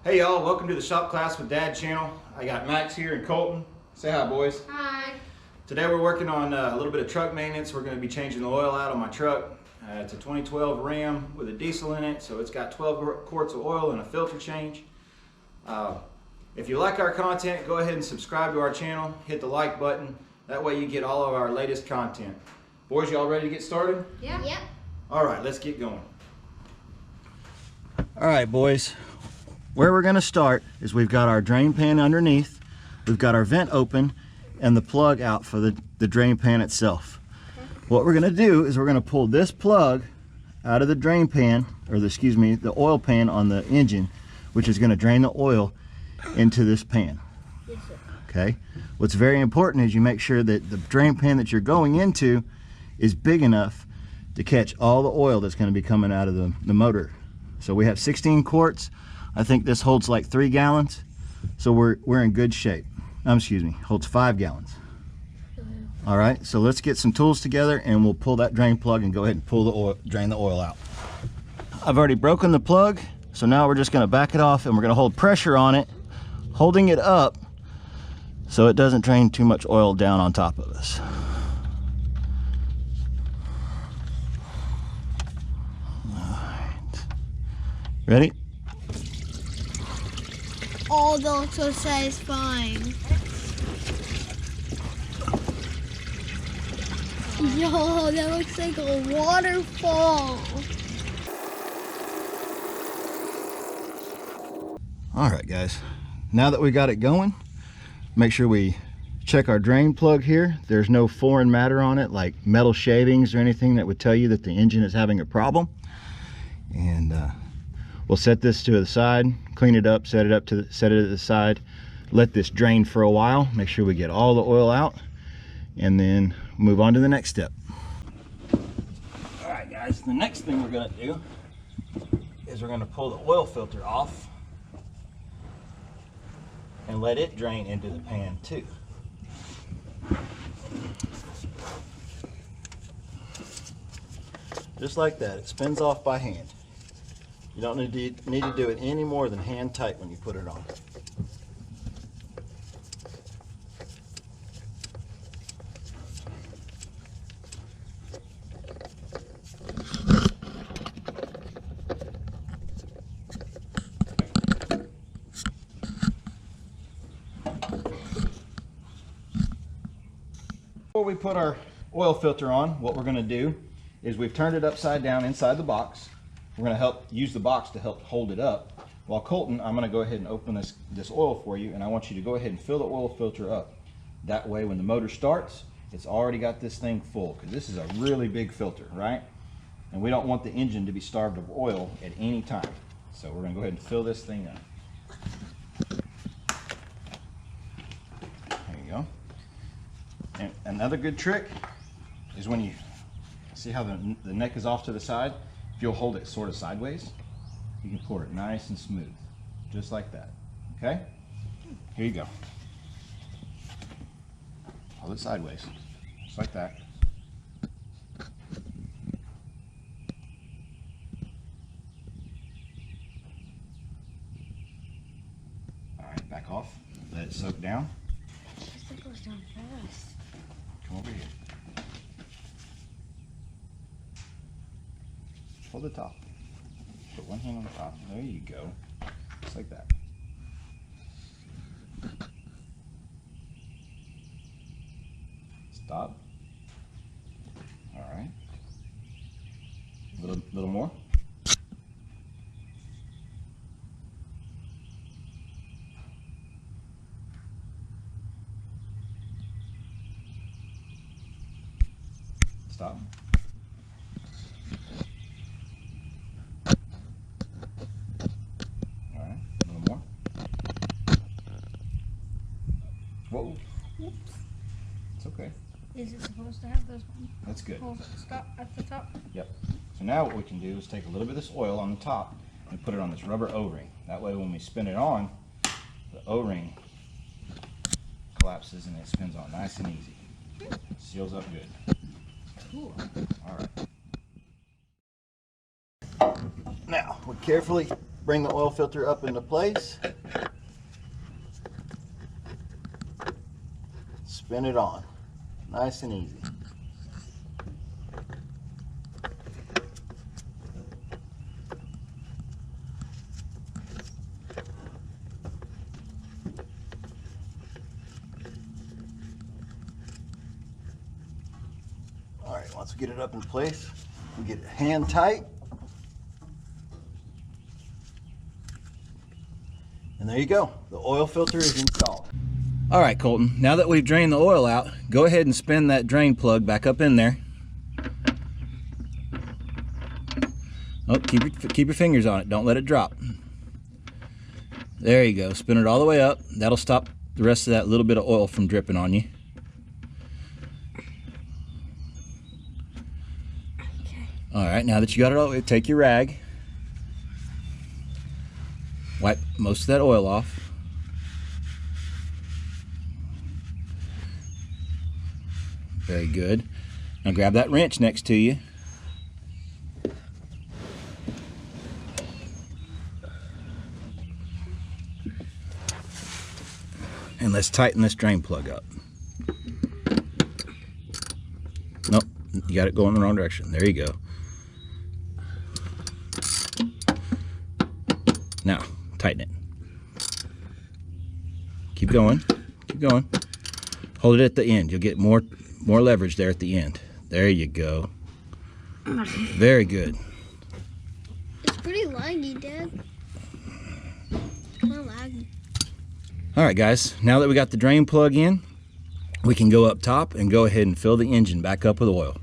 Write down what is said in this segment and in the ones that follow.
Hey y'all, welcome to the Shop Class with Dad channel. I got Max here and Colton. Say hi, boys. Hi. Today we're working on a little bit of truck maintenance. We're going to be changing the oil out on my truck. It's a 2012 Ram with a diesel in it, so it's got 12 quarts of oil and a filter change. If you like our content, go ahead and subscribe to our channel. Hit the like button. That way you get all of our latest content. Boys, y'all ready to get started? Yeah. Yep. All right, let's get going. All right, boys. Where we're going to start is we've got our drain pan underneath, we've got our vent open, and the plug out for the drain pan itself. What we're going to do is we're going to pull this plug out of the drain pan, or the oil pan on the engine, which is going to drain the oil into this pan. Yes, sir. Okay? What's very important is you make sure that the drain pan that you're going into is big enough to catch all the oil that's going to be coming out of the motor. So we have 16 quarts. I think this holds like 3 gallons, so we're in good shape. Holds 5 gallons. All right, so let's get some tools together and we'll pull that drain plug and go ahead and pull the oil, drain the oil out. I've already broken the plug, so now we're just going to back it off and we're going to hold pressure on it, holding it up so it doesn't drain too much oil down on top of us. All right, ready? Oh, that looks so satisfying. Yo, that looks like a waterfall. All right, guys. Now that we got it going, make sure we check our drain plug here. There's no foreign matter on it, like metal shavings or anything that would tell you that the engine is having a problem. And we'll set this to the side, clean it up, set it to the side, let this drain for a while, make sure we get all the oil out, and then move on to the next step. All right, guys, the next thing we're gonna do is we're gonna pull the oil filter off and let it drain into the pan too. Just like that, it spins off by hand. You don't need to do it any more than hand tight when you put it on. Before we put our oil filter on, what we're going to do is we've turned it upside down inside the box. We're going to use the box to help hold it up. While Colton, I'm going to go ahead and open this oil for you, and I want you to go ahead and fill the oil filter up. That way when the motor starts, it's already got this thing full, because this is a really big filter, right? And we don't want the engine to be starved of oil at any time. So we're going to go ahead and fill this thing up. There you go. And another good trick is when you see how the neck is off to the side, if you'll hold it sort of sideways, you can pour it nice and smooth, just like that. Okay? Here you go. Hold it sideways, just like that. All right, back off. Let it soak down. This goes down fast. Come over here. Hold the top. Put one hand on the top. There you go. Just like that. Stop. All right. Little more. Stop. Whoa. Oops. It's okay. Is it supposed to have those That's good. holes stop at the top? Yep. So now what we can do is take a little bit of this oil on the top and put it on this rubber O-ring. That way when we spin it on, the O-ring collapses and it spins on nice and easy. Seals up good. Cool. All right. Now we carefully bring the oil filter up into place. Spin it on. Nice and easy. All right, once we get it up in place, we get it hand tight. And there you go. The oil filter is installed. All right, Colton, now that we've drained the oil out, go ahead and spin that drain plug back up in there. Oh, keep your fingers on it. Don't let it drop. There you go. Spin it all the way up. That'll stop the rest of that little bit of oil from dripping on you. Okay. All right, now that you got it all, take your rag. Wipe most of that oil off. Very good. Now grab that wrench next to you. And let's tighten this drain plug up. Nope, you got it going in the wrong direction. There you go. Now, tighten it. Keep going, keep going. Hold it at the end. You'll get more leverage there at the end. There you go. Very good. It's pretty laggy, Dad. It's kind of laggy. All right, guys. Now that we got the drain plug in, we can go up top and go ahead and fill the engine back up with oil.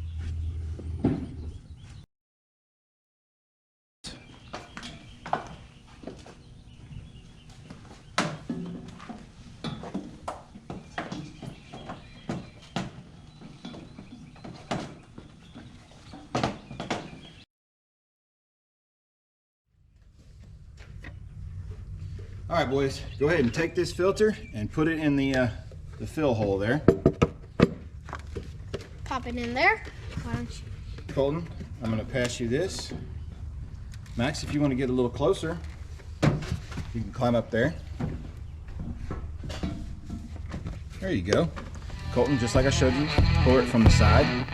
All right, boys, go ahead and take this filter and put it in the fill hole there. Pop it in there. Why don't you? Colton, I'm going to pass you this. Max, if you want to get a little closer, you can climb up there. There you go. Colton, just like I showed you, pour it from the side.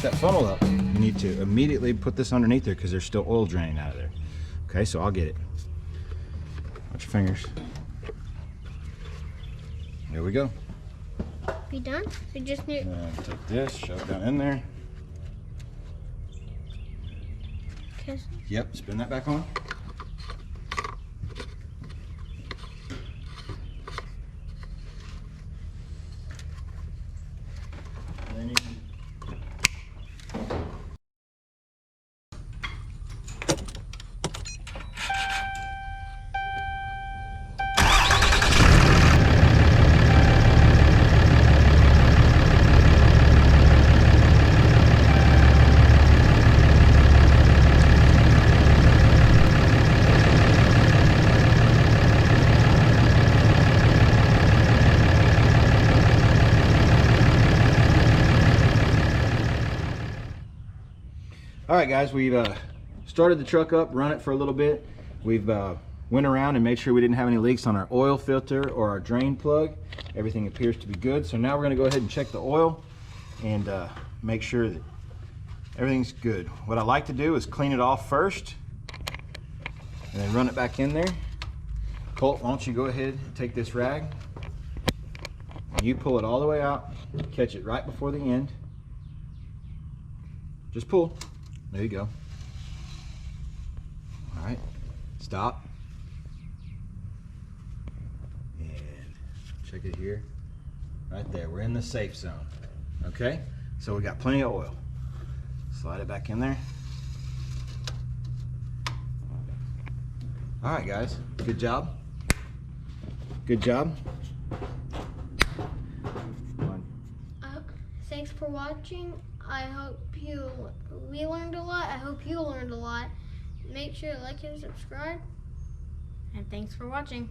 That funnel up, you need to immediately put this underneath there because there's still oil draining out of there. Okay, so I'll get it. Watch your fingers. There we go. Be done? We just need. Take this, shove it down in there. Okay. Yep, spin that back on. And then you can All right, guys, we've started the truck up, run it for a little bit. We've went around and made sure we didn't have any leaks on our oil filter or our drain plug. Everything appears to be good. So now we're gonna go ahead and check the oil and make sure that everything's good. What I like to do is clean it off first and then run it back in there. Colt, why don't you go ahead and take this rag. You pull it all the way out, catch it right before the end. Just pull. There you go. All right, stop. And check it here. Right there, we're in the safe zone. Okay, so we got plenty of oil. Slide it back in there. All right, guys, good job. Good job. Thanks for watching. I hope we learned a lot. I hope you learned a lot. Make sure to like and subscribe. And thanks for watching.